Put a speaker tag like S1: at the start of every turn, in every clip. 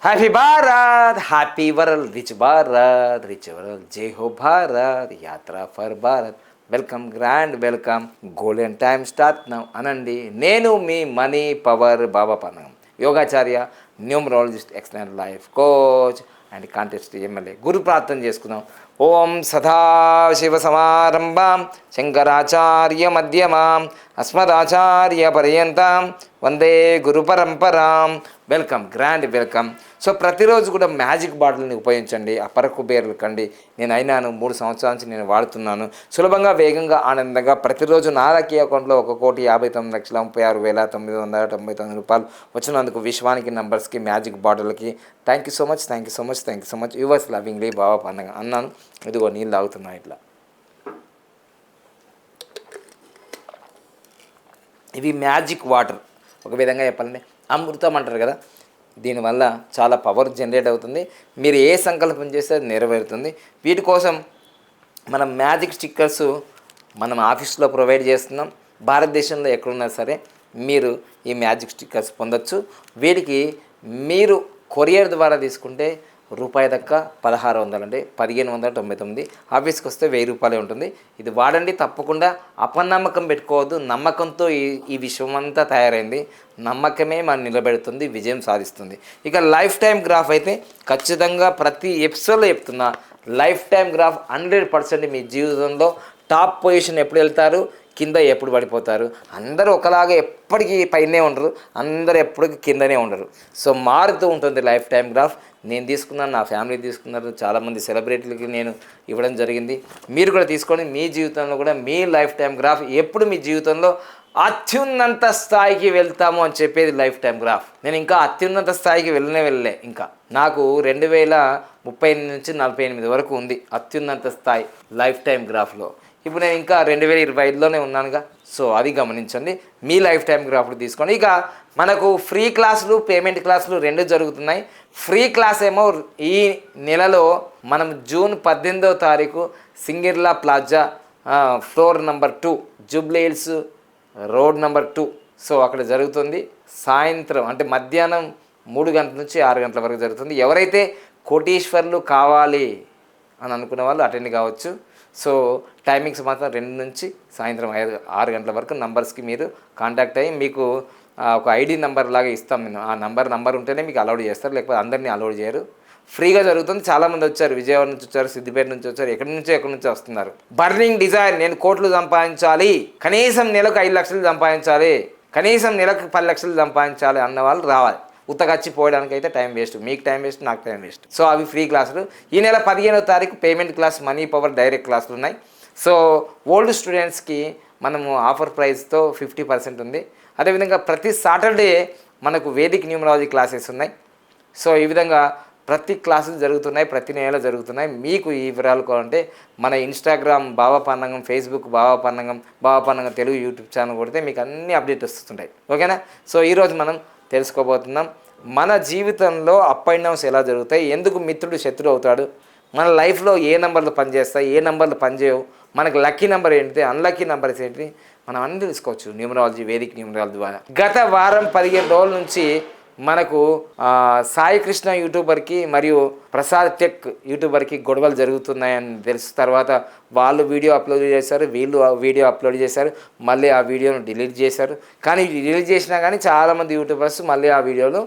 S1: Happy Bharat, happy world, rich Bharat, rich world, జై హో భారత్, యాత్ర for Bharat. Welcome, grand welcome. Golden time start now అనండి. నేను మీ మనీ పవర్ బాబా పన్నగం, యోగాచార్య, numerologist, external life coach and contest MLA. గురు ప్రార్థన చేసుకుందాం. ఓం సదాశివసమారంభాం శంకరాచార్య మధ్యమాం అస్మదాచార్య పర్యంతం వందే గురు పరంపరాం. Welcome, grand welcome. సో ప్రతిరోజు కూడా మ్యాజిక్ బాటిల్ని ఉపయోగించండి. అపర కుబేర్లు కండి. నేను అయినాను 3 సంవత్సరాల నుంచి నేను వాడుతున్నాను. సులభంగా, వేగంగా, ఆనందంగా ప్రతిరోజు నా లక్కీ అకౌంట్లో 1,59,53,999 రూపాయలు వచ్చినందుకు విశ్వానికి, నంబర్స్కి, మ్యాజిక్ బాటిల్కి thank you so much, thank you so much, thank you so much. Yours lovingly Baba Pandaga అన్నాను. ఇదిగో నీళ్ళు తాగుతున్నా. ఇట్లా ఇవి మ్యాజిక్ వాటర్. ఒక విధంగా చెప్పాలంటే అమృతం అంటారు కదా. దీనివల్ల చాలా పవర్ జనరేట్ అవుతుంది. మీరు ఏ సంకల్పం చేస్తే అది నెరవేరుతుంది. వీటి కోసం మనం మ్యాజిక్ స్టిక్కర్స్ మనం ఆఫీస్లో ప్రొవైడ్ చేస్తున్నాం. భారతదేశంలో ఎక్కడున్నా సరే మీరు ఈ మ్యాజిక్ స్టిక్కర్స్ పొందొచ్చు. వీటికి మీరు కొరియర్ ద్వారా తీసుకుంటే రూపాయి దక్క 1600 అంటే 1599. ఆఫీస్కి వస్తే 1000 రూపాయలే ఉంటుంది. ఇది వాడండి తప్పకుండా. అపనమ్మకం పెట్టుకోవద్దు. నమ్మకంతో ఈ విషయం అంతా తయారైంది. నమ్మకమే మనం నిలబెడుతుంది, విజయం సాధిస్తుంది. ఇక లైఫ్ టైం గ్రాఫ్ అయితే ఖచ్చితంగా ప్రతి ఎపిసోడ్లో చెప్తున్నా, లైఫ్ టైం గ్రాఫ్ 100% మీ జీవితంలో టాప్ పొజిషన్ ఎప్పుడు వెళ్తారు, కింద ఎప్పుడు పడిపోతారు. అందరూ ఒకలాగా ఎప్పటికీ పైనే ఉండరు, అందరూ ఎప్పటికీ కిందనే ఉండరు. సో మారుతూ ఉంటుంది లైఫ్ టైం గ్రాఫ్. నేను తీసుకున్నాను, నా ఫ్యామిలీ తీసుకున్నారు, చాలామంది సెలబ్రిటీలకి నేను ఇవ్వడం జరిగింది. మీరు కూడా తీసుకోండి. మీ జీవితంలో కూడా మీ లైఫ్ టైం గ్రాఫ్ ఎప్పుడు మీ జీవితంలో అత్యున్నత స్థాయికి వెళ్తాము అని చెప్పేది లైఫ్ టైం గ్రాఫ్. నేను ఇంకా అత్యున్నత స్థాయికి వెళ్ళలే. ఇంకా నాకు 2038 నుంచి 48 వరకు ఉంది అత్యున్నత స్థాయి లైఫ్ టైం గ్రాఫ్లో. ఇప్పుడు నేను ఇంకా 2025లోనే ఉన్నానుగా. సో అది గమనించండి. మీ లైఫ్ టైం గ్రాఫ్లు తీసుకోండి. ఇక మనకు ఫ్రీ క్లాసులు, పేమెంట్ క్లాసులు 2 జరుగుతున్నాయి. ఫ్రీ క్లాస్ ఏమో ఈ నెలలో మనం జూన్ 18వ తారీఖు Singirla plaza floor number 2 Jubilee Hills road number 2. So అక్కడ జరుగుతుంది. సాయంత్రం అంటే మధ్యాహ్నం 3 గంటల నుంచి 6 గంటల వరకు జరుగుతుంది. ఎవరైతే కోటీశ్వర్లు కావాలి అని అనుకునే వాళ్ళు అటెండ్ కావచ్చు. సో టైమింగ్స్ మాత్రం 2 నుంచి సాయంత్రం 6 గంటల వరకు. నంబర్స్కి మీరు కాంటాక్ట్ అయ్యి మీకు ఒక ఐడి నెంబర్ లాగా ఇస్తాం. నేను ఆ నంబర్ ఉంటేనే మీకు అలౌడ్ చేస్తారు, లేకపోతే అందరినీ అలౌడ్ చేయరు. ఫ్రీగా జరుగుతుంది. చాలామంది వచ్చారు, విజయవాడ నుంచి వచ్చారు, సిద్దిపేట నుంచి వచ్చారు, ఎక్కడి నుంచో వస్తున్నారు. బర్నింగ్ డిజైర్, నేను కోట్లు సంపాదించాలి, కనీసం నెలకు 5 లక్షలు సంపాదించాలి, కనీసం నెలకు 10 లక్షలు సంపాదించాలి అన్న వాళ్ళు రావాలి. ఉత్తగచ్చి పోయడానికి అయితే టైం వేస్ట్. మీకు టైం వేస్ట్, నాకు టైం వేస్ట్. సో అవి ఫ్రీ క్లాసులు. ఈ నెల 15వ తారీఖు payment class, money power direct క్లాసులు ఉన్నాయి. సో ఓల్డ్ స్టూడెంట్స్కి మనము ఆఫర్ ప్రైస్తో 50% ఉంది. అదేవిధంగా ప్రతి సాటర్డే మనకు వేదిక్ న్యూమరాలజీ క్లాసెస్ ఉన్నాయి. సో ఈ విధంగా ప్రతి క్లాసులు జరుగుతున్నాయి, ప్రతి నెల జరుగుతున్నాయి. మీకు ఈ వివరాలు కావాలంటే మన ఇన్స్టాగ్రామ్ బాబా పన్నగం, ఫేస్బుక్ బాబా పన్నగం తెలుగు యూట్యూబ్ ఛానల్ కొడితే మీకు అన్ని అప్డేట్ వస్తుంటాయి. ఓకేనా? సో ఈరోజు మనం తెలుసుకోబోతున్నాం మన జీవితంలో అప్ అండ్ డౌన్స్ ఎలా జరుగుతాయి, ఎందుకు మిత్రుడు శత్రువు అవుతాడు, మన లైఫ్లో ఏ నెంబర్లు పనిచేస్తాయి, ఏ నెంబర్లు పనిచేయవు, మనకు లక్కీ నెంబర్ ఏంటి, అన్లక్కీ నెంబర్స్ ఏంటి, మనం అన్నీ తెలుసుకోవచ్చు న్యూమరాలజీ, వేదిక్ న్యూమరాలజీ ద్వారా. గత వారం 15 రోజుల నుంచి మనకు సాయి కృష్ణ యూట్యూబర్కి మరియు ప్రసాద్ టెక్ యూట్యూబర్కి గొడవలు జరుగుతున్నాయని తెలిసిన తర్వాత వాళ్ళు వీడియో అప్లోడ్ చేశారు, వీళ్ళు వీడియో అప్లోడ్ చేశారు, మళ్ళీ ఆ వీడియోను డిలీట్ చేశారు. కానీ డిలీట్ చేసినా కానీ చాలామంది యూట్యూబర్స్ మళ్ళీ ఆ వీడియోలు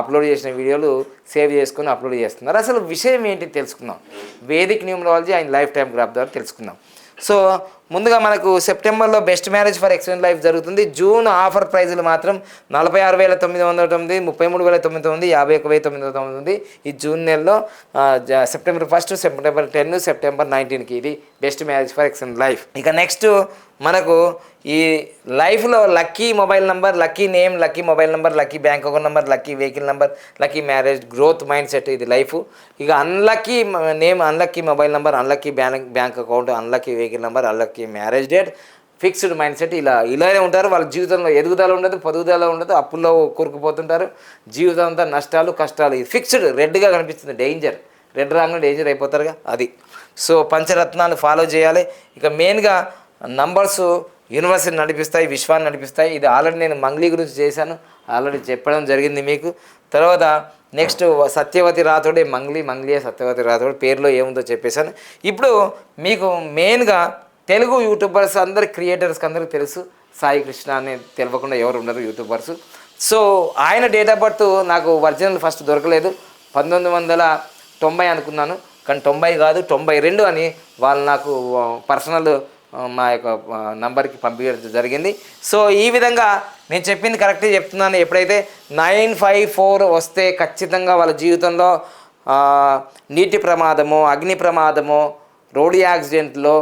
S1: అప్లోడ్ చేసిన వీడియోలు సేవ్ చేసుకొని అప్లోడ్ చేస్తున్నారు. అసలు విషయం ఏంటి తెలుసుకుందాం. Vedic numerology and life time graph ద్వారా తెలుసుకుందాం. సో ముందుగా మనకు సెప్టెంబర్లో best marriage for excellent life జరుగుతుంది. జూన్ ఆఫర్ ప్రైజులు మాత్రం 46,999, 33,999, 51,999 ఈ జూన్ నెలలో. సెప్టెంబర్ 1, సెప్టెంబర్ 10, సెప్టెంబర్ 19కి ఇది best marriage for excellent life. ఇక నెక్స్ట్ మనకు ఈ లైఫ్లో lucky mobile number, lucky name, lucky mobile number, lucky bank account number, lucky vehicle number, lucky marriage growth mind set, ఇది లైఫ్. ఇక unlucky name, unlucky mobile number, unlucky bank account, unlucky vehicle number, unlucky marriage date, fixed mind set. ఇలానే ఉంటారు. వాళ్ళ జీవితంలో ఎదుగుదల ఉండదు, పొదుగుదల ఉండదు, అప్పుల్లో కూరుకుపోతుంటారు. జీవితం అంతా నష్టాలు, కష్టాలు. ఇది ఫిక్స్డ్ రెడ్గా కనిపిస్తుంది. డేంజర్, రెడ్ రాగానే డేంజర్ అయిపోతారుగా అది. సో పంచరత్నాలు ఫాలో చేయాలి. ఇక మెయిన్గా నంబర్స్ యూనివర్సిటీ నడిపిస్తాయి, విశ్వాన్ని నడిపిస్తాయి. ఇది ఆల్రెడీ నేను మంగ్లీ గురించి చేశాను, ఆల్రెడీ చెప్పడం జరిగింది మీకు. తర్వాత నెక్స్ట్ సత్యవతి రాథోడే మంగ్లీ సత్యవతి రాథోడ్ పేరులో ఏముందో చెప్పేశాను. ఇప్పుడు మీకు మెయిన్గా తెలుగు యూట్యూబర్స్ అందరి క్రియేటర్స్కి అందరికీ తెలుసు, సాయి కృష్ణ అని తెలియకుండా ఎవరు ఉండరు యూట్యూబర్స్. సో ఆయన డేట్ ఆఫ్ బర్త్ నాకు ఒరిజినల్ ఫస్ట్ దొరకలేదు, 1990 అనుకున్నాను, కానీ 90 కాదు 92 అని వాళ్ళు నాకు పర్సనల్ మా యొక్క నంబర్కి పంపించడం జరిగింది. సో ఈ విధంగా నేను చెప్పింది కరెక్ట్గా చెప్తున్నాను. ఎప్పుడైతే 954 వస్తే ఖచ్చితంగా వాళ్ళ జీవితంలో నీటి ప్రమాదము, అగ్ని ప్రమాదము, రోడ్డు యాక్సిడెంట్లో,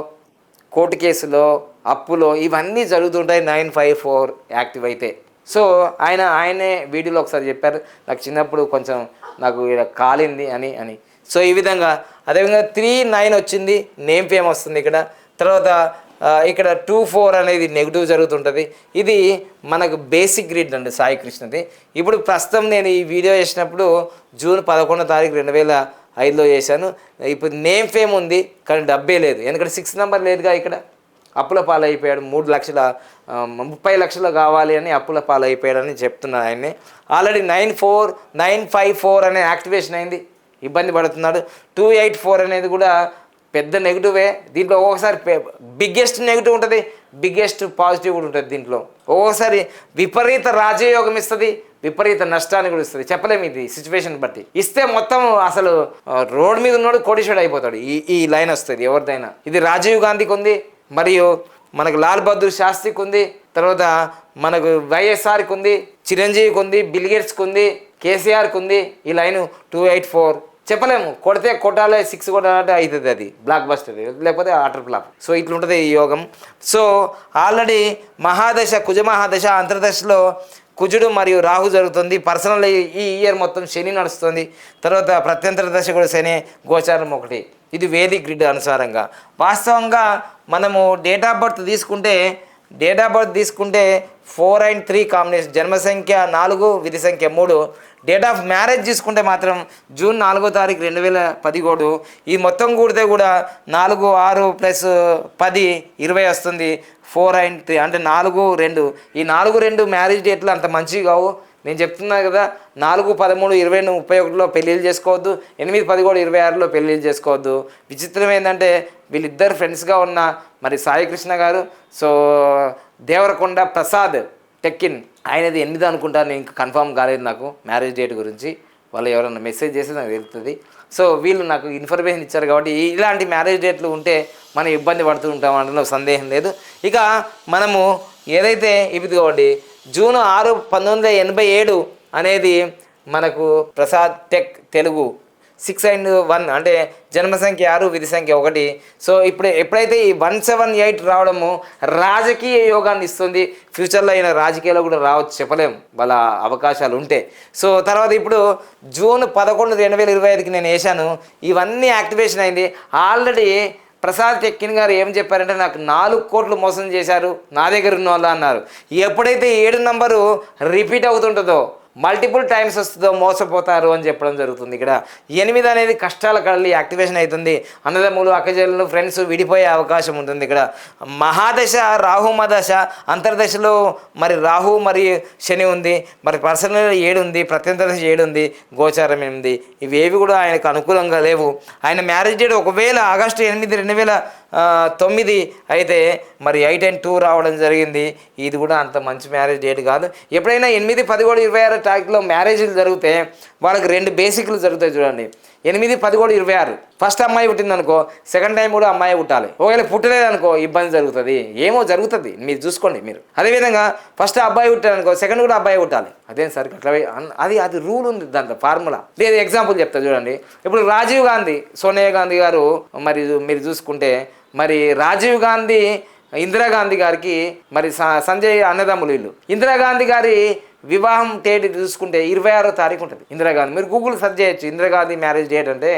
S1: కోర్టు కేసులో, అప్పులో ఇవన్నీ జరుగుతుంటాయి 954 యాక్టివ్ అయితే. సో ఆయనే వీడియోలో ఒకసారి చెప్పారు, నాకు చిన్నప్పుడు కొంచెం నాకు కాలింది అని. సో ఈ విధంగా అదేవిధంగా 39 వచ్చింది, నేమ్ ఫేమ్ వస్తుంది ఇక్కడ. తర్వాత ఇక్కడ 24 అనేది నెగిటివ్ జరుగుతుంటుంది. ఇది మనకు బేసిక్ గ్రిడ్ అండి సాయి కృష్ణది. ఇప్పుడు ప్రస్తుతం నేను ఈ వీడియో చేసినప్పుడు జూన్ 11వ తారీఖు 2005లో చేశాను. ఇప్పుడు నేమ్ ఫేమ్ ఉంది కానీ డబ్బే లేదు, ఎందుకంటే 6 నెంబర్ లేదుగా. ఇక్కడ అప్పుల పాలైపోయాడు, 30 లక్షలు కావాలి అని అప్పుల పాలైపోయాడని చెప్తున్నాడు ఆయన్ని. ఆల్రెడీ 954 అనే యాక్టివేషన్ అయింది, ఇబ్బంది పడుతున్నాడు. 284 అనేది కూడా పెద్ద నెగిటివే. దీంట్లో ఒక్కొక్కసారి బిగ్గెస్ట్ నెగిటివ్ ఉంటుంది, బిగ్గెస్ట్ పాజిటివ్ కూడా ఉంటుంది. దీంట్లో ఒక్కొక్కసారి విపరీత రాజయోగం ఇస్తుంది, విపరీత నష్టాన్ని కూడా ఇస్తుంది, చెప్పలేము. ఇది సిచ్యువేషన్ బట్టి ఇస్తే మొత్తం అసలు రోడ్ మీద ఉన్నాడు కోటీశ్వరుడు అయిపోతాడు. ఈ లైన్ వస్తుంది ఎవరిదైనా. ఇది రాజీవ్ గాంధీకి ఉంది, మరియు మనకు లాల్ బహదూర్ శాస్త్రికి ఉంది, తర్వాత మనకు వైఎస్ఆర్కి ఉంది, చిరంజీవికి ఉంది, బిల్గేట్స్కి ఉంది, కేసీఆర్కి ఉంది. ఈ లైను 284 చెప్పలేము, కొట్టాలే 6 కొట్టాలంటే అవుతుంది, అది బ్లాక్ బస్టర్, లేకపోతే ఆటర్ ఫ్లాప్. సో ఇట్లుంటుంది ఈ యోగం. సో ఆల్రెడీ మహాదశ, కుజ మహాదశ అంతర్దశలో కుజుడు మరియు రాహు జరుగుతుంది. పర్సనల్ ఈ ఇయర్ మొత్తం శని నడుస్తుంది. తర్వాత ప్రత్యంతర దశ కూడా శని గోచారం 1. ఇది వేదిక్ గ్రిడ్ అనుసారంగా. వాస్తవంగా మనము డేట్ ఆఫ్ బర్త్ తీసుకుంటే 4 and 3 కాంబినేషన్, జన్మ సంఖ్య 4, విధి సంఖ్య 3. డేట్ ఆఫ్ మ్యారేజ్ తీసుకుంటే మాత్రం జూన్ 4వ తారీఖు 2017. ఈ మొత్తం కూడితే కూడా 4, 6 + 10 20 వస్తుంది. 4 and 3 అంటే 4, 2. ఈ 4, 2 మ్యారేజ్ డేట్లు అంత మంచివి కావు. నేను చెప్తున్నాను కదా, 4, 13, 20, 31లో పెళ్ళిళ్ళు చేసుకోవద్దు, 8, 10, 26లో పెళ్ళిళ్ళు చేసుకోవద్దు. విచిత్రం ఏంటంటే వీళ్ళిద్దరు ఫ్రెండ్స్గా ఉన్న మరి సాయి కృష్ణ గారు, సో దేవరకొండ ప్రసాద్ టెక్కిన్ ఆయనది 8 అనుకుంటాను, నేను ఇంకా కన్ఫర్మ్ కాలేదు నాకు మ్యారేజ్ డేట్ గురించి. వాళ్ళు ఎవరైనా మెసేజ్ చేస్తే నాకు తెలుస్తుంది. సో వీళ్ళు నాకు ఇన్ఫర్మేషన్ ఇచ్చారు కాబట్టి ఇలాంటి మ్యారేజ్ డేట్లు ఉంటే మనం ఇబ్బంది పడుతూ ఉంటాం అందులో సందేహం లేదు. ఇక మనము ఏదైతే ఇదిగోండి జూన్ 6, 1987 అనేది మనకు ప్రసాద్ టెక్ తెలుగు 6 and 1 అంటే జన్మ సంఖ్య 6, విధి సంఖ్య 1. సో ఎప్పుడైతే ఈ 178 రావడము రాజకీయ యోగాన్ని ఇస్తుంది. ఫ్యూచర్లో అయినా రాజకీయాల్లో కూడా రావచ్చు, చెప్పలేము వాళ్ళ అవకాశాలు ఉంటే. సో తర్వాత ఇప్పుడు జూన్ 11, 2025కి నేను వేశాను, ఇవన్నీ యాక్టివేషన్ అయింది. ఆల్రెడీ ప్రసాద్ టెక్కిన్ గారు ఏం చెప్పారంటే నాకు 4 కోట్లు మోసం చేశారు నా దగ్గర ఉన్న వాళ్ళు అన్నారు. ఎప్పుడైతే 7 నంబరు రిపీట్ అవుతుంటుందో, మల్టిపుల్ టైమ్స్ వస్తుందో మోసపోతారు అని చెప్పడం జరుగుతుంది. ఇక్కడ 8 అనేది కష్టాల కళ్ళి యాక్టివేషన్ అవుతుంది. అన్నదమ్ములు, అక్కజల్లు, ఫ్రెండ్స్ విడిపోయే అవకాశం ఉంటుంది. ఇక్కడ మహాదశ, రాహు మదశ, అంతర్దశలో మరి రాహు మరియు శని ఉంది, మరి పర్సనల్ 7 ఉంది, ప్రత్యంతర దశ 7 ఉంది, గోచారం 8. ఇవేవి కూడా ఆయనకు అనుకూలంగా లేవు. ఆయన మ్యారేజ్ డేట్ ఒకవేళ ఆగస్టు 8, 2009 అయితే మరి 8 and 2 రావడం జరిగింది. ఇది కూడా అంత మంచి మ్యారేజ్ డేట్ కాదు. ఎప్పుడైనా 8, 10, 26 తారీఖులో మ్యారేజ్లు జరిగితే వాళ్ళకి 2 బేసిక్లు జరుగుతాయి చూడండి. 8, 10, 26 ఫస్ట్ అమ్మాయి పుట్టిందనుకో, సెకండ్ టైం కూడా అమ్మాయి పుట్టాలి. ఒకవేళ పుట్టలేదనుకో ఇబ్బంది జరుగుతుంది, ఏమో జరుగుతుంది, మీరు చూసుకోండి మీరు. అదేవిధంగా ఫస్ట్ అబ్బాయి పుట్టారనుకో, సెకండ్ కూడా అబ్బాయి పుట్టాలి. అదేం సార్ అట్లా అది రూల్ ఉంది, దాంట్లో ఫార్ములా లేదు. ఎగ్జాంపుల్ చెప్తా చూడండి. ఇప్పుడు రాజీవ్ గాంధీ, సోనియా గాంధీ గారు మరి మీరు చూసుకుంటే, మరి రాజీవ్ గాంధీ ఇందిరాగాంధీ గారికి మరి సంజయ్ అన్నదమ్ములు వీళ్ళు. ఇందిరాగాంధీ గారి వివాహం డేట్ చూసుకుంటే 26వ తారీఖు ఉంటుంది ఇందిరాగాంధీ. మీరు గూగుల్ సెర్చ్ చేయొచ్చు, ఇందిరాగాంధీ మ్యారేజ్ డేట్ అంటే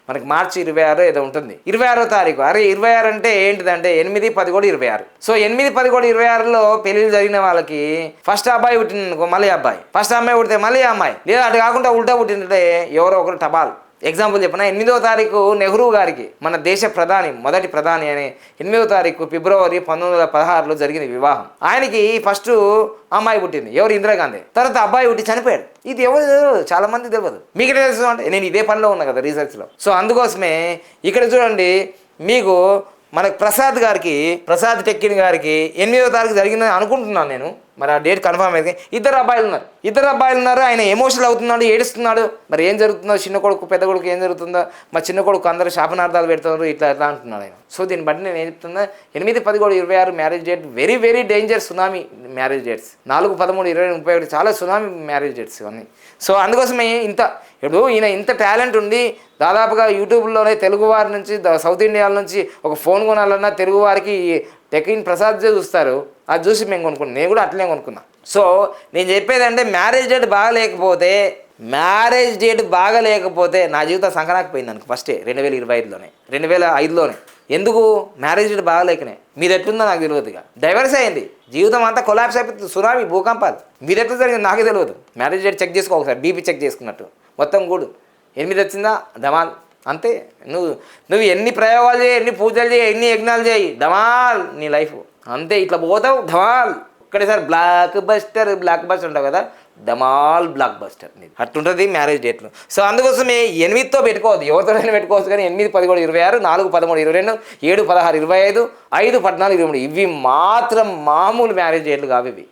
S1: మనకి మార్చి 26 ఏదో ఉంటుంది, 26వ తారీఖు. అరే 26 అంటే ఏంటిదంటే 8, 10, 26. సో 8, 10, 26లో పెళ్ళిళ్ళు జరిగిన వాళ్ళకి ఫస్ట్ అబ్బాయి పుట్టిందనుకో మళ్ళీ అబ్బాయి, ఫస్ట్ అమ్మాయి పుడితే మళ్ళీ అమ్మాయి, లేదా అటు కాకుండా ఉల్టా పుట్టిందంటే ఎవరో ఒకరు టపాల్ ఎగ్జాంపుల్ చెప్పిన 8వ తారీఖు నెహ్రూ గారికి మన దేశ మొదటి ప్రధాని అనే 8వ తారీఖు ఫిబ్రవరి 1916లో జరిగింది వివాహం. ఆయనకి ఫస్ట్ అమ్మాయి పుట్టింది, ఎవరు? ఇందిరాగాంధీ. తర్వాత అబ్బాయి పుట్టి చనిపోయాడు. ఇది ఎవరు తెలియదు, చాలా మంది తెలియదు. మీకు తెలుసు అంటే నేను ఇదే పనిలో ఉన్నా కదా రీసెర్చ్లో. సో అందుకోసమే ఇక్కడ చూడండి, మీకు మనకు ప్రసాద్ టెక్కిన్ గారికి 8వ తారీఖు జరిగిందని అనుకుంటున్నాను నేను, మరి ఆ డేట్ కన్ఫర్మ్ అయితే. ఇద్దరు అబ్బాయిలు ఉన్నారు. ఆయన ఎమోషనల్ అవుతున్నాడు, ఏడుస్తున్నాడు. మరి ఏం జరుగుతుందో, చిన్న కొడుకు పెద్ద కొడుకు ఏం జరుగుతుందో, మా చిన్న కొడుకు అందరూ శాపనార్థాలు పెడుతున్నారు, ఇట్లా అంటున్నాడు ఆయన. సో దీన్ని బట్టి నేను ఏం చెప్తున్నా, 8-10-26 marriage date very very danger tsunami marriage dates. 4-13-20-31 చాలా సునామీ మ్యారేజ్ డేట్స్ ఇవన్నీ. సో అందుకోసమే ఇప్పుడు ఈయన ఇంత టాలెంట్ ఉంది, దాదాపుగా యూట్యూబ్లోనే తెలుగు వారి నుంచి సౌత్ ఇండియాల నుంచి ఒక ఫోన్ కొనాలన్నా తెలుగు వారికి టెక్కిన్ ప్రసాద్ చూస్తారు. అది చూసి మేము కొనుక్కున్నాం, నేను కూడా అట్లనే కొనుక్కున్నా. సో నేను చెప్పేది అంటే మ్యారేజ్ డేట్ బాగలేకపోతే నా జీవితం సంకనాకపోయింది అనుకో. ఫస్టే 2025లోనే ఎందుకు మ్యారేజ్ డేట్ బాగలేకనే. మీది ఎట్లుందో నాకు తెలియదు. ఇక డైవర్స్ అయింది, జీవితం అంతా కొలాప్స్ అయిపోతుంది, సునామీ భూకంపాలు. మీది ఎట్లా జరిగింది నాకే తెలియదు. మ్యారేజ్ డేట్ చెక్ చేసుకో ఒకసారి, బీపీ చెక్ చేసుకున్నట్టు మొత్తం కూడా 8 వచ్చిందా ధమాల్ అంతే. నువ్వు ఎన్ని ప్రయోగాలు చేయి, ఎన్ని పూజలు చేయి, ఎన్ని యజ్ఞాలు చేయి, ధమాల్ నీ లైఫ్ అంతే. ఇట్లా పోతావు ధమాల్. ఒక్కడేసారి బ్లాక్ బస్టర్ ఉంటావు కదా, ధమాల్ బ్లాక్ బస్టర్ అట్లుంటుంది మ్యారేజ్ డేట్లు. సో అందుకోసమే 8తో పెట్టుకోవద్దు, ఎవరితోనైనా పెట్టుకోవచ్చు. కానీ 8-11-26, 4-13-22, 7-16-25, 5-14-23 ఇవి మాత్రం మామూలు మ్యారేజ్ డేట్లు కావు ఇవి.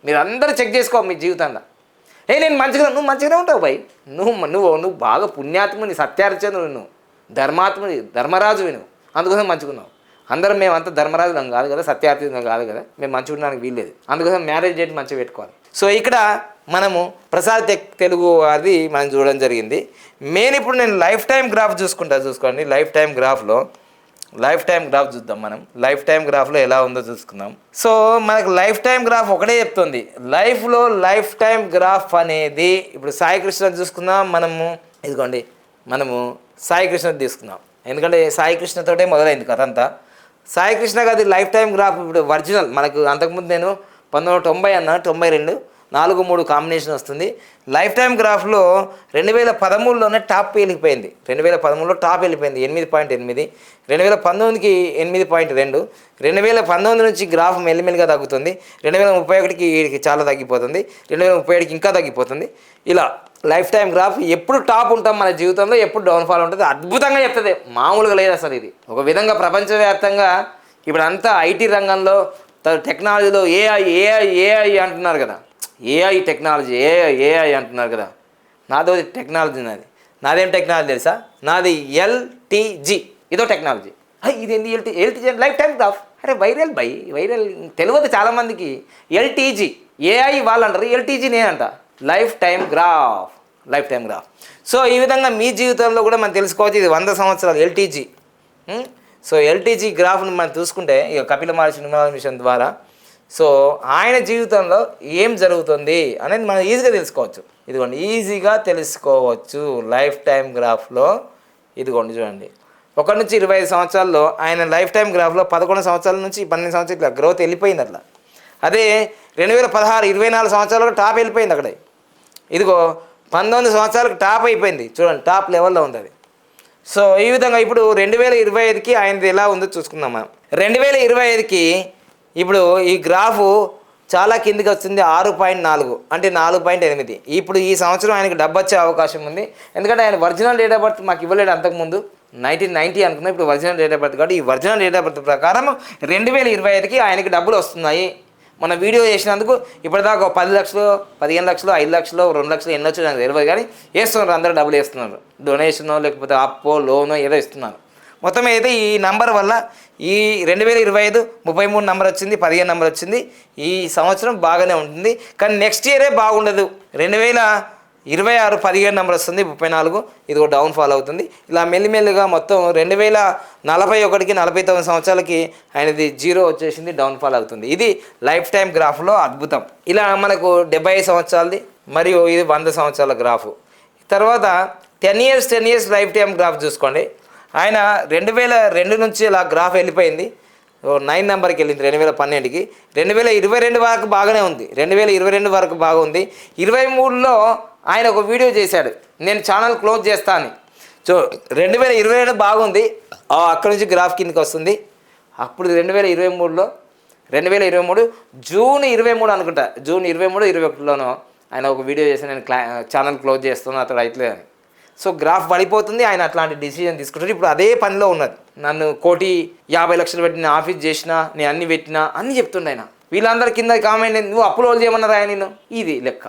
S1: మీరు అందరూ చెక్ చేసుకో మీ జీవితంలో. నేను నువ్వు మంచిగానే ఉంటావు భయ్, నువ్వు బాగా పుణ్యాత్ముని, సత్యార్చనుడు, నువ్వు ధర్మాత్ముని, ధర్మరాజువి నువ్వు, అందుకోసం మంచుకున్నావు. అందరం మేమంతా ధర్మరాజులం కాదు కదా, సత్యార్థులం కాదు కదా, మేము మంచిగా ఉండడానికి వీల్లేదు. అందుకోసం మ్యారేజ్ డేట్ మంచిగా పెట్టుకోవాలి. సో ఇక్కడ మనము ప్రసాద్ తెలుగు అది మనం చూడడం జరిగింది. ఇప్పుడు నేను లైఫ్ టైం గ్రాఫ్ చూసుకోండి. లైఫ్ టైం గ్రాఫ్ చూద్దాం మనం. లైఫ్ టైం గ్రాఫ్లో ఎలా ఉందో చూసుకుందాం. సో మనకు లైఫ్ టైం గ్రాఫ్ ఒకటే చెప్తుంది. లైఫ్ టైం గ్రాఫ్ అనేది ఇప్పుడు సాయి కృష్ణ చూసుకుందాం మనము సాయి కృష్ణ తీసుకుందాం. ఎందుకంటే సాయి కృష్ణతోటే మొదలైంది కథ అంతా. సాయి కృష్ణ గారి లైఫ్ టైం గ్రాఫ్ ఇప్పుడు ఒరిజినల్ మనకు అంతకుముందు నేను 1990 అన్నా, 92, 4-3 కాంబినేషన్ వస్తుంది. లైఫ్ టైం గ్రాఫ్లో 2013లోనే టాప్ వెళ్ళిపోయింది. 2013లో టాప్ వెళ్ళిపోయింది 8.8, 2019కి 8.2, 2019 నుంచి గ్రాఫ్ మెల్లిమెల్లిగా తగ్గుతుంది, 2031కి చాలా తగ్గిపోతుంది, 2037కి ఇంకా తగ్గిపోతుంది. ఇలా లైఫ్ టైం గ్రాఫ్ ఎప్పుడు టాప్ ఉంటాం మన జీవితంలో, ఎప్పుడు డౌన్ఫాల్ ఉంటుంది. అద్భుతంగా చెప్తుంది, మామూలుగా లేదు అసలు. ఇది ఒక విధంగా ప్రపంచవ్యాప్తంగా ఇప్పుడు అంతా ఐటీ రంగంలో, టెక్నాలజీలో ఏఐ అంటున్నారు కదా, ఏఐ టెక్నాలజీ ఏఐ అంటున్నారు కదా. నాదో టెక్నాలజీ, నాదేం టెక్నాలజీ తెలుసా? నాది ఎల్టీజీ, ఇదో టెక్నాలజీ. ఇది ఏంది ఎల్టీజీ లైఫ్ టైం గ్రాఫ్? అరే వైరల్ తెలియదు చాలామందికి. ఎల్టీజీ ఏఐ వాళ్ళు అంటారు, ఎల్టీజీ నేనంట లైఫ్ టైం గ్రాఫ్. సో ఈ విధంగా మీ జీవితంలో కూడా మనం తెలుసుకోవచ్చు. ఇది 100 సంవత్సరాలు ఎల్టీజీ. సో ఎల్టీజీ గ్రాఫ్ను మనం చూసుకుంటే ఇక కపిల మహర్షి మిషన్ ద్వారా సో ఆయన జీవితంలో ఏం జరుగుతుంది అనేది మనం ఈజీగా తెలుసుకోవచ్చు. ఈజీగా తెలుసుకోవచ్చు లైఫ్ టైం గ్రాఫ్లో. చూడండి, 1 నుంచి 25 సంవత్సరాల్లో ఆయన లైఫ్ టైం గ్రాఫ్లో 11 సంవత్సరాల నుంచి 12 సంవత్సరాలు ఇట్లా గ్రోత్ వెళ్ళిపోయింది అట్లా. అదే 2016 24 సంవత్సరాలకు టాప్ వెళ్ళిపోయింది అక్కడ. 19 సంవత్సరాలకు టాప్ అయిపోయింది. చూడండి, టాప్ లెవెల్లో ఉంది అది. సో ఈ విధంగా ఇప్పుడు 2025కి ఆయనది ఎలా ఉందో చూసుకుందాం మనం. 2025కి ఇప్పుడు ఈ గ్రాఫు చాలా కిందికి వస్తుంది, 6.4 అంటే 4.8. ఇప్పుడు ఈ సంవత్సరం ఆయనకి డబ్బు వచ్చే అవకాశం ఉంది. ఎందుకంటే ఆయన ఒరిజినల్ డేట్ ఆఫ్ బర్త్ మాకు ఇవ్వలేడు అంతకుముందు, 1990 అనుకున్నాం. ఇప్పుడు ఒరిజినల్ డేట్ ఆఫ్ బర్త్ కాబట్టి ఈ ఒరిజినల్ డేట్ ఆఫ్ బర్త్ ప్రకారం 2025కి ఆయనకి డబ్బులు వస్తున్నాయి. మన వీడియో చేసినందుకు ఇప్పటిదాకా 10 లక్షలు, 15 లక్షలు, 5 లక్షలు, 2 లక్షలు ఎన్ని వచ్చి నాకు తెలియదు, కానీ వేస్తున్నారు, అందరూ డబ్బులు వేస్తున్నారు. డొనేషనో లేకపోతే అప్పో లోనో ఏదో ఇస్తున్నారు. మొత్తం అయితే ఈ నంబర్ వల్ల ఈ 2025 33 నెంబర్ వచ్చింది, 15 నెంబర్ వచ్చింది. ఈ సంవత్సరం బాగానే ఉంటుంది, కానీ నెక్స్ట్ ఇయరే బాగుండదు. 2026 17 నెంబర్ వస్తుంది, 34. ఇది కూడా డౌన్ ఫాల్ అవుతుంది. ఇలా మెల్లిమెల్లిగా మొత్తం 2041కి 49 సంవత్సరాలకి ఆయనది 0 వచ్చేసింది, డౌన్ ఫాల్ అవుతుంది. ఇది లైఫ్ టైం గ్రాఫ్లో అద్భుతం. ఇలా మనకు 75 సంవత్సరాలది మరియు ఇది 100 సంవత్సరాల గ్రాఫు. తర్వాత 10 ఇయర్స్ లైఫ్ టైం గ్రాఫ్ చూసుకోండి. ఆయన 2002 నుంచి ఇలా గ్రాఫ్ వెళ్ళిపోయింది, 9 నెంబర్కి వెళ్ళింది 2012కి. 2022 వరకు బాగానే ఉంది, 2022 వరకు బాగుంది. 23లో ఆయన ఒక వీడియో చేశాడు, నేను ఛానల్ క్లోజ్ చేస్తా అని. సో 2022 బాగుంది, అక్కడ నుంచి గ్రాఫ్ కిందకి వస్తుంది. అప్పుడు 2023 జూన్ 23 అనుకుంటా, జూన్ 23, 21లోనో ఆయన ఒక వీడియో చేసి నేను ఛానల్ క్లోజ్ చేస్తున్నాను అతడు అయితే అని. సో గ్రాఫ్ పడిపోతుంది, ఆయన అట్లాంటి డిసిజన్ తీసుకుంటారు. ఇప్పుడు అదే పనిలో ఉన్నది. నన్ను 1,50,00,000 పెట్టి నేను ఆఫీస్ చేసినా, నేను అన్ని పెట్టినా అన్నీ చెప్తుండే ఆయన. వీళ్ళందరి కింద కామెంట్, నువ్వు అప్లోడ్ చేయమన్నారా నేను, ఇది లెక్క.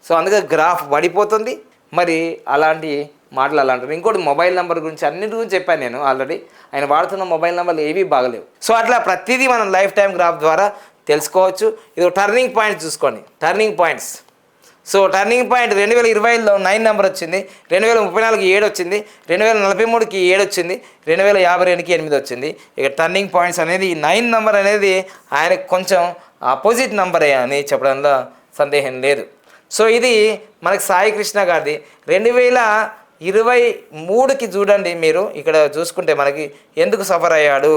S1: సో అందుకే గ్రాఫ్ పడిపోతుంది. మరి అలాంటి మాటలు అలా అంటారు. ఇంకోటి మొబైల్ నెంబర్ గురించి అన్నిటి గురించి చెప్పాను నేను ఆల్రెడీ. ఆయన వాడుతున్న మొబైల్ నెంబర్లు ఏవీ బాగలేవు. సో అట్లా ప్రతిదీ మనం లైఫ్ టైం గ్రాఫ్ ద్వారా తెలుసుకోవచ్చు. ఇది టర్నింగ్ పాయింట్స్ చూసుకోండి, turning points. So turning point 2020లో 9 నెంబర్ వచ్చింది, 2034కి 7 వచ్చింది, 2043కి 7 వచ్చింది, 2052కి 8 వచ్చింది. ఇక టర్నింగ్ పాయింట్స్ అనేది ఈ 9 నెంబర్ అనేది ఆయనకు కొంచెం అపోజిట్ నెంబరే అని చెప్పడంలో సందేహం లేదు. సో ఇది మనకి సాయి కృష్ణ గారిది 2023కి చూడండి. మీరు ఇక్కడ చూసుకుంటే మనకి ఎందుకు సఫర్ అయ్యాడు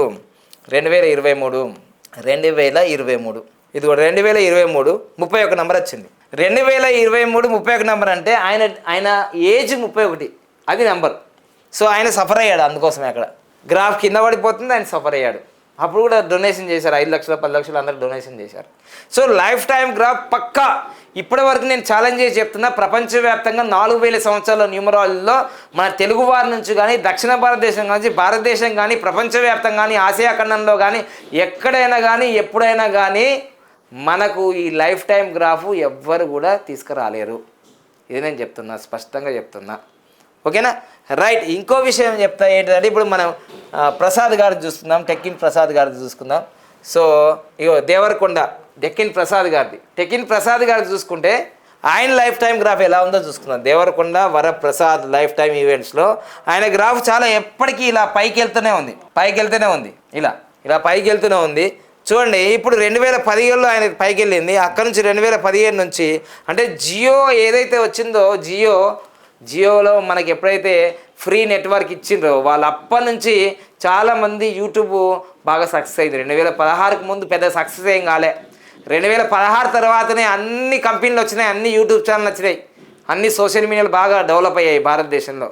S1: 2023 ఇది కూడా 2023 31 నెంబర్ వచ్చింది. 2023 31 నెంబర్ అంటే ఆయన ఏజ్ 31, అది నెంబర్. సో ఆయన సఫర్ అయ్యాడు, అందుకోసమే అక్కడ గ్రాఫ్ కింద పడిపోతుంది, ఆయన సఫర్ అయ్యాడు. అప్పుడు కూడా డొనేషన్ చేశారు, 5 లక్షలు 10 లక్షలు అందరూ డొనేషన్ చేశారు. సో లైఫ్ టైం గ్రాఫ్ పక్కా. ఇప్పటి వరకు నేను ఛాలెంజ్ చేసి చెప్తున్నా, ప్రపంచవ్యాప్తంగా 4000 సంవత్సరాల న్యూమరాలజీలో మన తెలుగు వారి నుంచి కానీ, దక్షిణ భారతదేశం కానీ, భారతదేశం కానీ, ప్రపంచవ్యాప్తంగా కానీ, ఆసియా ఖండంలో కానీ, ఎక్కడైనా కానీ, ఎప్పుడైనా కానీ మనకు ఈ లైఫ్ టైం గ్రాఫ్ ఎవ్వరు కూడా తీసుకురాలేరు. ఇది నేను చెప్తున్నా, స్పష్టంగా చెప్తున్నా. ఓకేనా, రైట్. ఇంకో విషయం చెప్తా ఏంటంటే, ఇప్పుడు మనం ప్రసాద్ గారు చూస్తున్నాం, టెక్కిన్ ప్రసాద్ గారిది చూసుకుందాం. సో ఇగో దేవరకొండ టెక్కిన్ ప్రసాద్ గారిది చూసుకుంటే ఆయన లైఫ్ టైం గ్రాఫ్ ఎలా ఉందో చూసుకుందాం. దేవరకొండ వరప్రసాద్ లైఫ్ టైం ఈవెంట్స్లో ఆయన గ్రాఫ్ చాలా ఎప్పటికీ ఇలా పైకి వెళ్తూనే ఉంది, ఇలా పైకి వెళ్తూనే ఉంది. చూడండి, ఇప్పుడు 2017లో ఆయన పైకి వెళ్ళింది. అక్కడ నుంచి 2017 నుంచి అంటే జియో ఏదైతే వచ్చిందో, జియోలో మనకి ఎప్పుడైతే ఫ్రీ నెట్వర్క్ ఇచ్చిండ్రో వాళ్ళు అప్పటి నుంచి చాలామంది యూట్యూబ్ బాగా సక్సెస్ అయింది. 2016కి ముందు పెద్ద సక్సెస్ ఏం కాలే. 2016 తర్వాతనే అన్ని కంపెనీలు వచ్చినాయి, అన్ని యూట్యూబ్ ఛానల్ వచ్చినాయి, అన్ని సోషల్ మీడియాలు బాగా డెవలప్ అయ్యాయి భారతదేశంలో.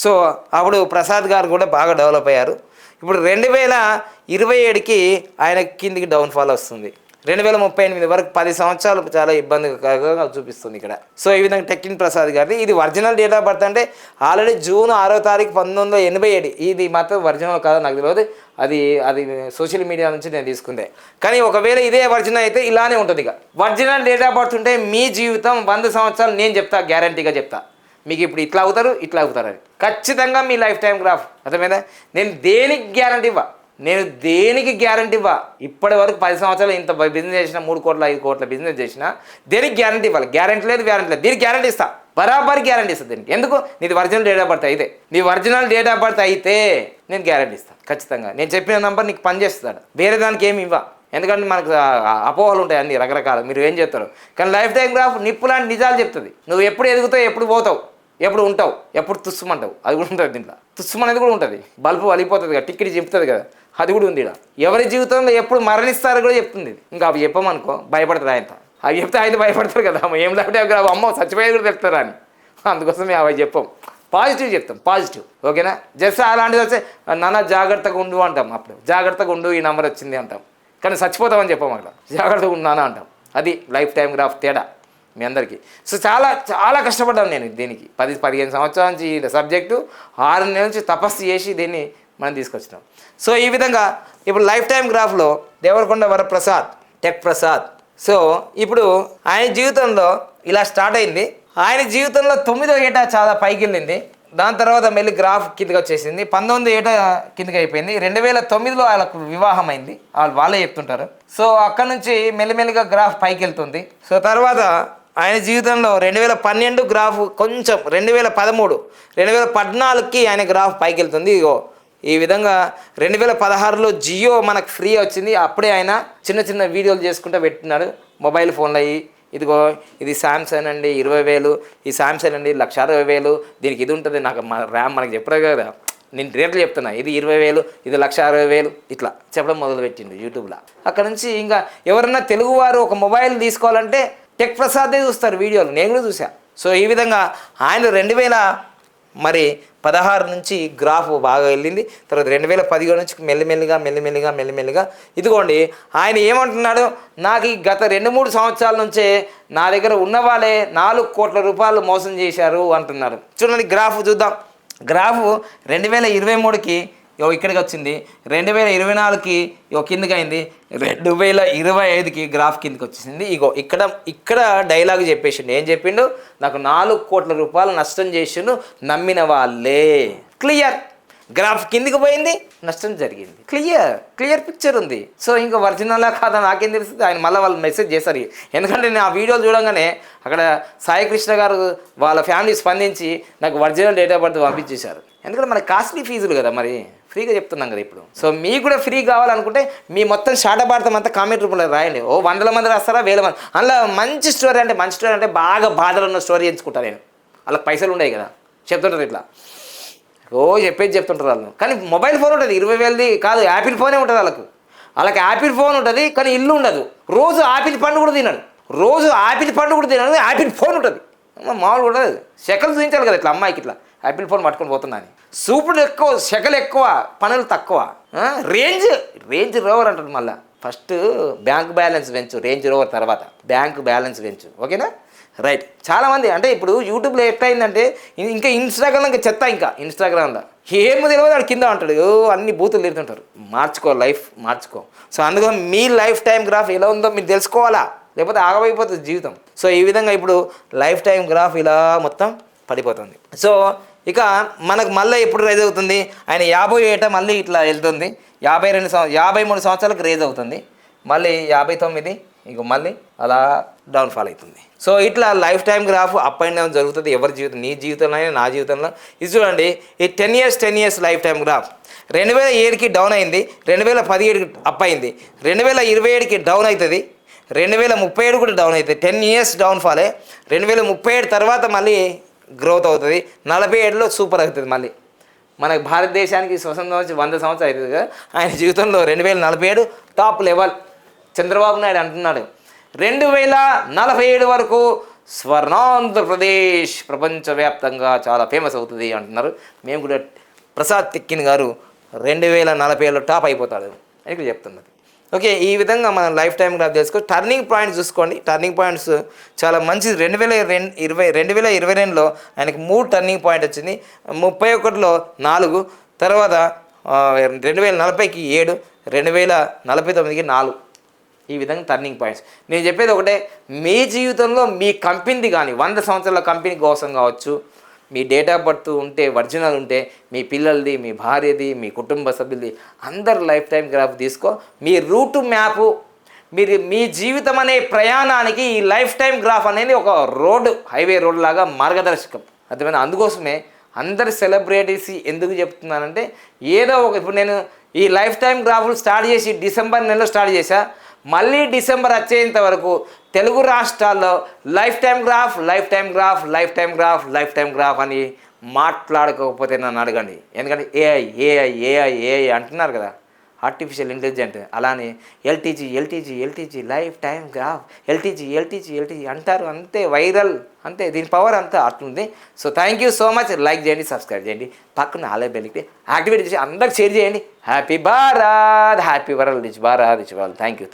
S1: సో అప్పుడు ప్రసాద్ గారు కూడా బాగా డెవలప్ అయ్యారు. ఇప్పుడు 2027కి ఆయన కిందికి డౌన్ఫాల్ వస్తుంది. 2038 వరకు 10 సంవత్సరాలు చాలా ఇబ్బందికరంగా చూపిస్తుంది ఇక్కడ. సో ఈ విధంగా టెక్కిన్ ప్రసాద్ గారిది ఇది ఒరిజినల్ డేట్ ఆఫ్ బర్త్. అంటే ఆల్రెడీ జూన్ 6వ తారీఖు 1987. ఇది మాత్రం ఒరిజినల్ కాదో నాకు తెలియదు, అది సోషల్ మీడియా నుంచి నేను తీసుకుందే. కానీ ఒకవేళ ఇదే ఒరిజినల్ అయితే ఇలానే ఉంటుంది. ఇక ఒరిజినల్ డేట్ ఆఫ్ బర్త్ ఉంటే మీ జీవితం 100 సంవత్సరాలు నేను చెప్తా, గ్యారంటీగా చెప్తా. మీకు ఇప్పుడు ఇట్లా అవుతారు అని ఖచ్చితంగా మీ లైఫ్ టైం గ్రాఫ్ అర్థమైందా. నేను దేనికి గ్యారంటీ ఇవ్వ. ఇప్పటి వరకు 10 సంవత్సరాలు ఇంత బిజినెస్ చేసిన, 3 కోట్ల 5 కోట్ల బిజినెస్ చేసినా దేనికి గ్యారంటీ ఇవ్వాలి? గ్యారంటీ లేదు. దీనికి గ్యారంటీ ఇస్తా, బరాబర్ గ్యారంటీ ఇస్తా. దీనికి ఎందుకు? నీది ఒరిజినల్ డేట్ ఆఫ్ బర్త్ అయితే, నీ ఒరిజినల్ డేట్ ఆఫ్ బర్త్ అయితే నేను గ్యారంటీ ఇస్తాను ఖచ్చితంగా. నేను చెప్పిన నెంబర్ నీకు పనిచేస్తాడు, వేరే దానికి ఏమి ఇవ్వ. ఎందుకంటే మనకు అపోహలు ఉంటాయి అన్ని రకరకాలు, మీరు ఏం చేస్తారు. కానీ లైఫ్ టైం గ్రాఫ్ నిప్పు లాంటి నిజాలు చెప్తుంది. నువ్వు ఎప్పుడు ఎదుగుతావు, ఎప్పుడు పోతావు, ఎప్పుడు ఉంటావు, ఎప్పుడు తుస్సుమంటావు, అది కూడా ఉంటుంది. దీంట్లో తుస్సుమనేది కూడా ఉంటుంది. బల్బు వలిపోతుంది కదా, టిక్కెట్ చెప్తుంది కదా, అది కూడా ఉంది. ఇక్కడ ఎవరి జీవితంలో ఎప్పుడు మరణిస్తారో కూడా చెప్తుంది. ఇంకా అవి చెప్పమనుకో భయపడతారు. ఆయనతో అవి చెప్తే ఆయన భయపడతారు కదా, ఏం లైఫ్ టైం గ్రాఫ్ అమ్మో చచ్చిపోయేది కూడా తెలుస్తారా అని. అందుకోసమే అవి చెప్పాం, పాజిటివ్ చెప్తాం, పాజిటివ్. ఓకేనా. జస్ట్ అలాంటిది వస్తే నాన్న జాగ్రత్తగా ఉండు అంటాం. అప్పుడు జాగ్రత్తగా ఉండు, ఈ నెంబర్ వచ్చింది అంటాం. కానీ చచ్చిపోతామని చెప్పాం, అక్కడ జాగ్రత్తగా ఉన్నానా అంటాం. అది లైఫ్ టైం గ్రాఫ్ తేడా మీ అందరికీ. సో చాలా కష్టపడ్డాను నేను దీనికి. 10-15 సంవత్సరాల నుంచి ఈ సబ్జెక్టు 6 నెలల నుంచి తపస్సు చేసి దీన్ని మనం తీసుకొచ్చినాం. సో ఈ విధంగా ఇప్పుడు లైఫ్ టైం గ్రాఫ్లో దేవరకొండ వరప్రసాద్, టెక్ ప్రసాద్. సో ఇప్పుడు ఆయన జీవితంలో ఇలా స్టార్ట్ అయింది. ఆయన జీవితంలో 9వ ఏట చాలా పైకి వెళ్ళింది. దాని తర్వాత మళ్ళీ గ్రాఫ్ కిందకి వచ్చేసింది. 19వ ఏట కిందకి అయిపోయింది. 2009లో వాళ్ళకు వివాహం అయింది, వాళ్ళే చెప్తుంటారు. సో అక్కడ నుంచి మెల్లిమెల్లిగా గ్రాఫ్ పైకి వెళ్తుంది. సో తర్వాత ఆయన జీవితంలో 2012 గ్రాఫ్ కొంచెం, 2013 2014కి ఆయన గ్రాఫ్ పైకి వెళ్తుంది. ఇగో ఈ విధంగా 2016లో జియో మనకు ఫ్రీ వచ్చింది. అప్పుడే ఆయన చిన్న చిన్న వీడియోలు చేసుకుంటూ పెట్టినాడు మొబైల్ ఫోన్లో. ఇదిగో ఇది శాంసంగ్ అండి 20,000, ఈ శాంసంగ్ అండి 1,60,000, దీనికి ఇది ఉంటుంది. నాకు ర్యామ్ మనకు చెప్పరు కదా, నేను రేట్లు చెప్తున్నా. ఇది 20,000, ఇది 1,60,000 ఇట్లా చెప్పడం మొదలుపెట్టిండు యూట్యూబ్లో. అక్కడ నుంచి ఇంకా ఎవరన్నా తెలుగువారు ఒక మొబైల్ తీసుకోవాలంటే టెక్ ప్రసాదే చూస్తారు వీడియోలు, నేను కూడా చూసా. సో ఈ విధంగా ఆయన మరి 16 నుంచి గ్రాఫ్ బాగా వెళ్ళింది. తర్వాత 2017 నుంచి మెల్లిమెల్లిగా ఇదిగోండి. ఆయన ఏమంటున్నాడు, నాకు ఈ గత 2-3 సంవత్సరాల నుంచే నా దగ్గర ఉన్న వాళ్ళే 4 కోట్ల రూపాయలు మోసం చేశారు అంటున్నారు. చూడండి గ్రాఫ్ చూద్దాం. గ్రాఫ్ 2023కి ఇక్కడికి వచ్చింది, 2024కి కిందకి అయింది, 2025కి గ్రాఫ్ కిందకి వచ్చేసింది. ఇక్కడ డైలాగ్ చెప్పేసిండు. ఏం చెప్పిండు, నాకు 4 కోట్ల రూపాయలు నష్టం చేసిండు నమ్మిన వాళ్ళే. క్లియర్, గ్రాఫ్ కిందికి పోయింది, నష్టం జరిగింది. క్లియర్ పిక్చర్ ఉంది. సో ఇంకా ఒరిజినల్లా కాదా నాకేం తెలుస్తుంది. ఆయన మళ్ళీ వాళ్ళు మెసేజ్ చేస్తారు. ఎందుకంటే నేను ఆ వీడియోలు చూడంగానే అక్కడ సాయి కృష్ణ గారు వాళ్ళ ఫ్యామిలీ స్పందించి నాకు ఒరిజినల్ డేట్ ఆఫ్ బర్త్ పంపించేశారు. ఎందుకంటే మనకి కాస్ట్లీ ఫీజులు కదా, మరి ఫ్రీగా చెప్తున్నాం కదా ఇప్పుడు. సో మీకు కూడా ఫ్రీ కావాలనుకుంటే మీ మొత్తం శాటభారతం అంతా కామెంట్ రూపంలో రాయండి. 100 మంది రాస్తారా, 1000 మంది. అందులో మంచి స్టోరీ అంటే బాగా బాధలు ఉన్న స్టోరీ ఎంచుకుంటాను నేను. వాళ్ళకి పైసలు ఉన్నాయి కదా, చెప్తుంటారు ఇట్లా చెప్పేది చెప్తుంటారు వాళ్ళు. కానీ మొబైల్ ఫోన్ ఉంటుంది, 20,000ది కాదు, యాపిల్ ఫోనే ఉంటుంది వాళ్ళకి యాపిల్ ఫోన్ ఉంటుంది, కానీ ఇల్లు ఉండదు. రోజు ఆపిల్ పండు కూడా తినడు, యాపిల్ ఫోన్ ఉంటుంది. మామూలు కూడా శకలు చూపించాలి కదా ఇట్లా అమ్మాయికి, ఇట్లా యాపిల్ ఫోన్ పట్టుకొని పోతున్నా అని. సూపుడు ఎక్కువ, శకలు ఎక్కువ, పనులు తక్కువ. రేంజ్ రోవర్ అంటారు. మళ్ళీ ఫస్ట్ బ్యాంక్ బ్యాలెన్స్ పెంచు, రేంజ్ రోవర్ తర్వాత బ్యాంక్ బ్యాలెన్స్ పెంచు. ఓకేనా, రైట్. చాలామంది అంటే ఇప్పుడు యూట్యూబ్లో ఎట్లయిందంటే ఇంకా ఇన్స్టాగ్రామ్లో ఇంకా చెత్త, ఇంకా ఇన్స్టాగ్రామ్లో ఏమో తెలియదు వాడు కింద అంటాడు, అన్ని బూతులు తిరుగుతుంటారు. లైఫ్ మార్చుకో. సో అందుకని మీ లైఫ్ టైం గ్రాఫ్ ఎలా ఉందో మీరు తెలుసుకోవాలా, లేకపోతే ఆగమైపోతుంది జీవితం. సో ఈ విధంగా ఇప్పుడు లైఫ్ టైం గ్రాఫ్ ఇలా మొత్తం పడిపోతుంది. సో ఇక మనకు మళ్ళీ ఎప్పుడు రైజ్ అవుతుంది, ఆయన 50 ఏట మళ్ళీ ఇట్లా వెళ్తుంది, 53 సంవత్సరాలకు రేజ్ అవుతుంది, మళ్ళీ 59 ఇంక మళ్ళీ అలా డౌన్ఫాల్ అవుతుంది. సో ఇట్లా life time graph up and down జరుగుతుంది ఎవరి జీవితం, నీ జీవితంలో అయినా నా జీవితంలో. ఇది చూడండి, ఈ 10 years లైఫ్ టైం గ్రాఫ్ 2007కి డౌన్ అయింది, 2017కి అప్ అయింది, 2027కి డౌన్ అవుతుంది, 2037 కూడా డౌన్ అవుతుంది. 10 years డౌన్ఫాలే. 2037 తర్వాత మళ్ళీ గ్రోత్ అవుతుంది, 47లో సూపర్ అవుతుంది. మళ్ళీ మనకు భారతదేశానికి స్వతంత్రం వచ్చి 100 సంవత్సరాలు అవుతుంది కదా, ఆయన జీవితంలో 2047 టాప్ లెవెల్. చంద్రబాబు నాయుడు అంటున్నాడు 2047 వరకు స్వర్ణాంధ్రప్రదేశ్ ప్రపంచవ్యాప్తంగా చాలా ఫేమస్ అవుతుంది అంటున్నారు. మేము కూడా ప్రసాద్ తిక్కిన్ గారు 2047లో టాప్ అయిపోతాడు అని ఇక్కడ చెప్తున్నది. ఓకే, ఈ విధంగా మనం లైఫ్ టైం గ్రాఫ్ తెలుసుకో. టర్నింగ్ పాయింట్స్ చూసుకోండి. టర్నింగ్ పాయింట్స్ చాలా మంచిది. 2022లో ఆయనకి 3 టర్నింగ్ పాయింట్ వచ్చింది, 31లో 4, తర్వాత 2040కి 7, 2049కి 4. ఈ విధంగా టర్నింగ్ పాయింట్స్. నేను చెప్పేది ఒకటే, మీ జీవితంలో మీ కంపెనీది కానీ 100 సంవత్సరాల కంపెనీ కోసం కావచ్చు, మీ డేట్ ఆఫ్ బర్త్ ఉంటే, ఒరిజినల్ ఉంటే, మీ పిల్లలది, మీ భార్యది, మీ కుటుంబ సభ్యులది, అందరు లైఫ్ టైం గ్రాఫ్ తీసుకో. మీ రూట్ మ్యాపు, మీ జీవితం అనే ప్రయాణానికి ఈ లైఫ్ టైం గ్రాఫ్ అనేది ఒక హైవే రోడ్ లాగా మార్గదర్శకం. అర్థమైనా? అందుకోసమే అందరి సెలబ్రిటీస్ ఎందుకు చెప్తున్నానంటే, ఏదో ఇప్పుడు నేను ఈ లైఫ్ టైం గ్రాఫ్లు స్టార్ట్ చేసి డిసెంబర్ నెలలో స్టార్ట్ చేశా, మళ్ళీ డిసెంబర్ వచ్చేంత వరకు తెలుగు రాష్ట్రాల్లో లైఫ్ టైం గ్రాఫ్ అని మాట్లాడకపోతే నన్ను అడగండి. ఎందుకంటే ఏఐ అంటున్నారు కదా, ఆర్టిఫిషియల్ ఇంటెలిజెంట్. అలానే LTG life time graph, LTG అంటారు. అంతే వైరల్, అంతే, దీని పవర్ అంతా అట్లుంది. So thank you so much. Like చేయండి, సబ్స్క్రైబ్ చేయండి, పక్కన ఆలయ బెల్కి యాక్టివేట్ చేసి అందరికి షేర్ చేయండి. Happy Bharat, happy world, rich Bharat, rich world. Thank you.